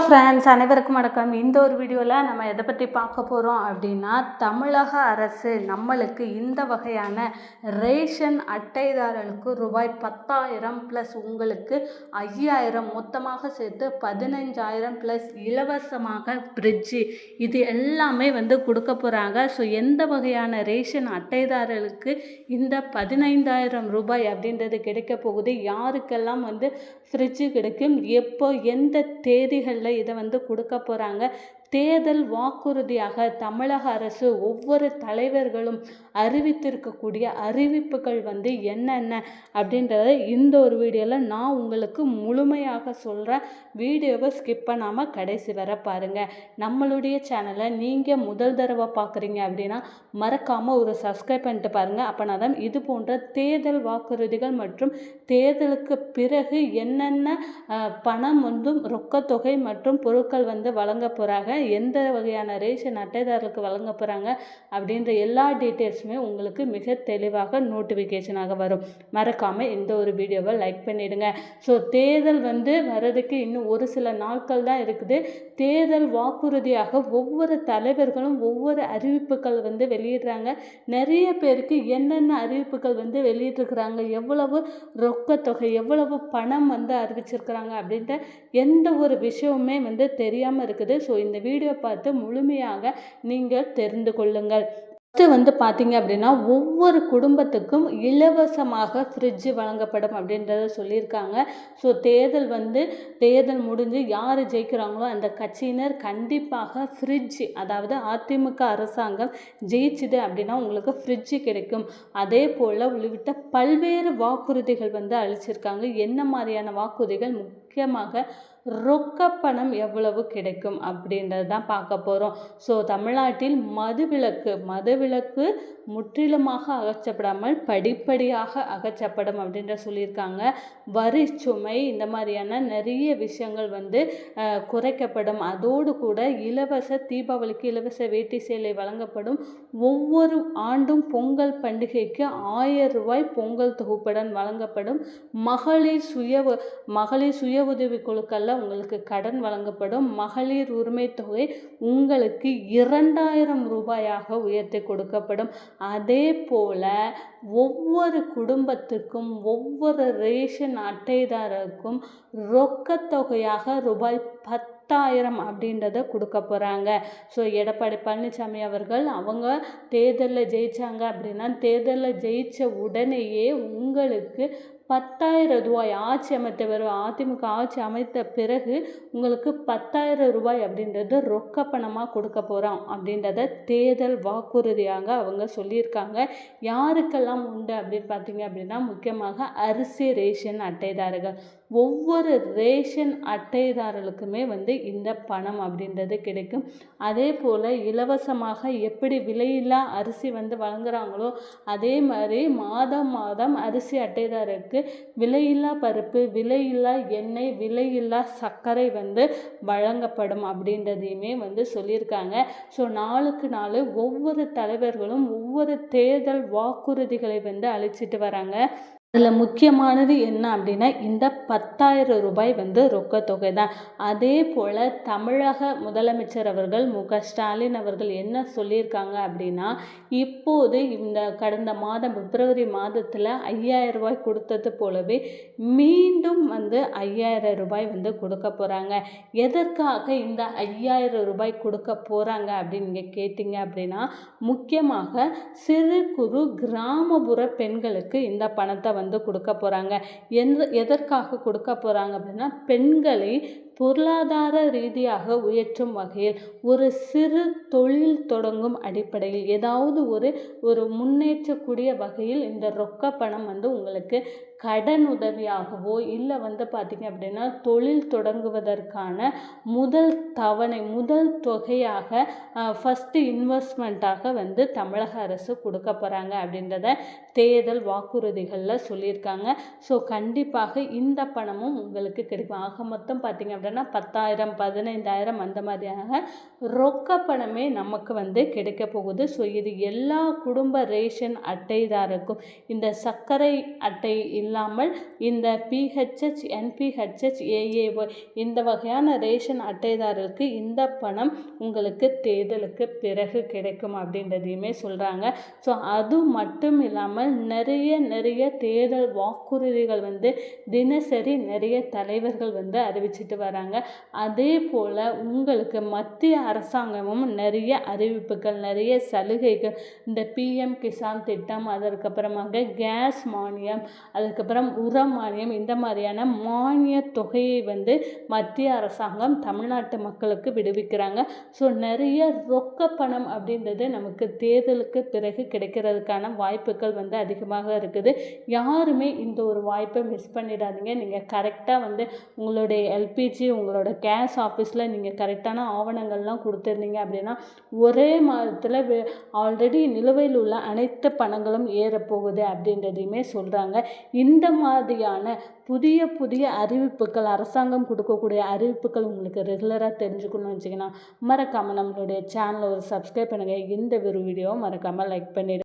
Friends, அனைவருக்கும் வணக்கம். இந்த ஒரு வீடியோவில் நம்ம எதை பற்றி பார்க்க போகிறோம் அப்படின்னா, தமிழக அரசு நம்மளுக்கு இந்த வகையான ரேஷன் அட்டைதாரர்களுக்கு ரூபாய் 10,000 ப்ளஸ் உங்களுக்கு 5,000 மொத்தமாக சேர்த்து 15,000 ப்ளஸ் இலவசமாக ஃப்ரிட்ஜு இது எல்லாமே கொடுக்க போகிறாங்க. ஸோ எந்த வகையான ரேஷன் அட்டைதாரர்களுக்கு இந்த 15,000 ரூபாய் அப்படின்றது கிடைக்க போகுது, யாருக்கெல்லாம் ஃப்ரிட்ஜு கிடைக்கும், எப்போ எந்த தேதிகளில் இதை கொடுக்க போகிறாங்க, தேர்தல் வாக்குறுதியாக தமிழக அரசு ஒவ்வொரு தலைவர்களும் அறிவித்திருக்கக்கூடிய அறிவிப்புகள் என்னென்ன அப்படின்றத இந்த ஒரு வீடியோவில் நான் உங்களுக்கு முழுமையாக சொல்கிறேன். வீடியோவை ஸ்கிப் பண்ணாமல் கடைசி வர பாருங்கள். நம்மளுடைய சேனலை நீங்கள் முதல் தடவை பார்க்குறீங்க அப்படின்னா மறக்காமல் ஒரு சப்ஸ்கிரைப் பண்ணிட்டு பாருங்கள். அப்போனா தான் இது போன்ற தேர்தல் வாக்குறுதிகள் மற்றும் தேர்தலுக்கு பிறகு என்னென்ன பணம் ரொக்கத்தொகை மற்றும் பொருட்கள் வழங்க போகிறாங்க, எந்த வகையான ரேஷன் அட்டைதாரர்களுக்கு வழங்க போகிறாங்க அப்படின்ற எல்லா டீட்டெயில்ஸுமே உங்களுக்கு மிக தெளிவாக நோட்டிஃபிகேஷனாக வரும். மறக்காமல் இந்த ஒரு வீடியோவை லைக் பண்ணிவிடுங்க. ஸோ தேர்தல் வர்றதுக்கு இன்னும் ஒரு சில நாட்கள் தான் இருக்குது. தேர்தல் வாக்குறுதியாக ஒவ்வொரு தலைவர்களும் ஒவ்வொரு அறிவிப்புகள் வெளியிடுறாங்க. நிறைய பேருக்கு என்னென்ன அறிவிப்புகள் வெளியிட்டிருக்கிறாங்க, எவ்வளவு ரொக்கத்தொகை எவ்வளவு பணம் அறிவிச்சிருக்கிறாங்க அப்படின்ற எந்த ஒரு விஷயமுமே தெரியாமல் இருக்குது. ஸோ இந்த வீடியோ பார்த்து முழுமையாக நீங்கள் தெரிந்து கொள்ளுங்கள். ஃபஸ்ட்டு பார்த்தீங்க அப்படின்னா, ஒவ்வொரு குடும்பத்துக்கும் இலவசமாக ஃப்ரிட்ஜு வழங்கப்படும் அப்படின்றத சொல்லியிருக்காங்க. ஸோ தேர்தல் முடிஞ்சு யார் ஜெயிக்கிறாங்களோ அந்த கட்சியினர் கண்டிப்பாக ஃப்ரிட்ஜு, அதாவது அதிமுக அரசாங்கம் ஜெயிச்சுது அப்படின்னா உங்களுக்கு ஃப்ரிட்ஜு கிடைக்கும். அதே போல் உள்ளிட்ட பல்வேறு வாக்குறுதிகள் அளிச்சிருக்காங்க. என்ன மாதிரியான வாக்குறுதிகள், முக்கியமாக ரொக்கப்பணம் எவ்வளவு கிடைக்கும் அப்படின்றது தான் பார்க்க போகிறோம். ஸோ தமிழ்நாட்டில் மதுவிலக்கு முற்றிலுமாக அகற்றப்படாமல் படிப்படியாக அகற்றப்படும் அப்படின்ற சொல்லியிருக்காங்க. வரி சுமை, இந்த மாதிரியான நிறைய விஷயங்கள் குறைக்கப்படும். அதோடு கூட தீபாவளிக்கு இலவச வேட்டி சேலை வழங்கப்படும். ஒவ்வொரு ஆண்டும் பொங்கல் பண்டிகைக்கு 1,000 ரூபாய் பொங்கல் தொகுப்புடன் வழங்கப்படும். மகளிர் சுய உதவி குழுக்களில் உங்களுக்கு கடன் வழங்கப்படும். மகளிர் உரிமை தொகை உங்களுக்கு 2,000 ரூபாயாக உயர்த்தி கொடுக்கப்படும். அதே போல் ஒவ்வொரு குடும்பத்துக்கும் ஒவ்வொரு ரேஷன் அட்டைதாரருக்கும் ரொக்கத்தொகையாக ரூபாய் 10,000 அப்படின்றத கொடுக்க போகிறாங்க. ஸோ எடப்பாடி பழனிசாமி அவர்கள் அவங்க தேர்தலில் ஜெயித்தாங்க அப்படின்னா, தேர்தலில் ஜெயித்த உடனேயே உங்களுக்கு 10,000 ரூபாய் அதிமுக ஆட்சி அமைத்த பிறகு உங்களுக்கு 10,000 ரூபாய் அப்படின்றது ரொக்க பணமாக கொடுக்க போகிறோம் அப்படின்றத தேர்தல் வாக்குறுதியாக அவங்க சொல்லியிருக்காங்க. யாருக்கெல்லாம் உண்டு அப்படின்னு பார்த்தீங்க அப்படின்னா, முக்கியமாக அரிசி ரேஷன் அட்டைதாரர்கள், ஒவ்வொரு ரேஷன் அட்டைதாரர்களுக்குமே இந்த பணம் அப்படின்றது கிடைக்கும். அதே போல் இலவசமாக எப்படி விலையில்லா அரிசி வழங்குறாங்களோ அதே மாதிரி மாதம் அரிசி அட்டைதாரருக்கு விலையில்லா பருப்பு, விலையில்லா எண்ணெய், விலையில்லா சர்க்கரை வழங்கப்படும் அப்படின்றதையுமே சொல்லியிருக்காங்க. ஸோ நாளுக்கு நாள் ஒவ்வொரு தலைவர்களும் ஒவ்வொரு தேர்தல் வாக்குறுதிகளை அளிச்சிட்டு வராங்க. அதில் முக்கியமானது என்ன அப்படின்னா, இந்த 10,000 ரூபாய் ரொக்கத்தொகை தான். அதே போல் தமிழக முதலமைச்சர் அவர்கள் மு.க.ஸ்டாலின் அவர்கள் என்ன சொல்லியிருக்காங்க அப்படின்னா, இப்போது இந்த கடந்த மாதம் பிப்ரவரி மாதத்தில் 5,000 ரூபாய் கொடுத்தது போலவே மீண்டும் 5,000 ரூபாய் கொடுக்க போகிறாங்க. எதற்காக இந்த 5,000 ரூபாய் கொடுக்க போகிறாங்க அப்படின்னு நீங்கள் கேட்டிங்க அப்படின்னா, முக்கியமாக சிறு குறு கிராமப்புற பெண்களுக்கு இந்த பணத்தை கொடுக்க போகிறாங்க. எதற்காக கொடுக்க போகிறாங்க அப்படின்னா, பெண்களை பொருளாதார ரீதியாக உயர்த்தும் வகையில் ஒரு சிறு தொழில் தொடங்கும் அடிப்படையில் ஏதாவது ஒரு முன்னேற்றக்கூடிய வகையில் இந்த ரொக்க பணம் உங்களுக்கு கடன் உதவியாகவோ இல்லை பார்த்திங்க அப்படின்னா தொழில் தொடங்குவதற்கான முதல் தொகையாக ஃபஸ்ட்டு இன்வெஸ்ட்மெண்ட்டாக தமிழக அரசு கொடுக்க போகிறாங்க அப்படின்றத தேர்தல் வாக்குறுதிகளில் சொல்லியிருக்காங்க. ஸோ கண்டிப்பாக இந்த பணமும் உங்களுக்கு கிடைக்கும். ஆக மொத்தம் பார்த்திங்க அப்படின்னா பண்ணுறேன்னா 10,000 15,000 அந்த மாதிரியான ரொக்க பணமே நமக்கு வந்து கிடைக்க போகுது. ஸோ இது எல்லா குடும்ப ரேஷன் அட்டைதாரருக்கும் இந்த சர்க்கரை அட்டை இல்லாமல் இந்த பிஹெச்ஹெச் என்பிஹெச்ஹெச் ஏஏஒய் இந்த வகையான ரேஷன் அட்டைதாரருக்கு இந்த பணம் உங்களுக்கு தேர்தலுக்கு பிறகு கிடைக்கும் அப்படின்றதையுமே சொல்கிறாங்க. ஸோ அது மட்டும் இல்லாமல் நிறைய தேர்தல் வாக்குறுதிகள் வந்து தினசரி நிறைய தலைவர்கள் வந்து அறிவிச்சிட்டு வராங்க. அதே போல் உங்களுக்கு மத்திய அரசாங்கமும் நிறைய அறிவிப்புகள் நிறைய சலுகைகள் இந்த பிஎம் கிசான் திட்டம், அதற்கப்புறமாக கேஸ் மானியம், அதுக்கப்புறம் உர மானியம் இந்த மாதிரியான மானிய தொகையை வந்து மத்திய அரசாங்கம் தமிழ்நாட்டு மக்களுக்கு விடுவிக்கிறாங்க. ஸோ நிறைய ரொக்க பணம் அப்படின்றது நமக்கு தேர்தலுக்கு பிறகு கிடைக்கிறதுக்கான வாய்ப்புகள் வந்து அதிகமாக இருக்குது. யாருமே இந்த ஒரு வாய்ப்பை மிஸ் பண்ணிடாதீங்க. நீங்கள் கரெக்டாக வந்து உங்களுடைய எல்பிஜி உங்களோட கேஸ் ஆஃபீஸில் நீங்கள் கரெக்டான ஆவணங்கள்லாம் கொடுத்துருந்தீங்க அப்படின்னா ஒரே மாதத்தில் ஆல்ரெடி நிலுவையில் உள்ள அனைத்து பணங்களும் ஏறப்போகுது அப்படின்றதையுமே சொல்கிறாங்க. இந்த மாதிரியான புதிய அறிவிப்புகள் அரசாங்கம் கொடுக்கக்கூடிய அறிவிப்புகள் உங்களுக்கு ரெகுலராக தெரிஞ்சுக்கணும்னு வச்சிங்கன்னா மறக்காமல் நம்மளுடைய சேனலை ஒரு சப்ஸ்கிரைப் பண்ணுங்கள். இந்த ஒரு வீடியோவை மறக்காமல் லைக் பண்ணிவிடுங்க.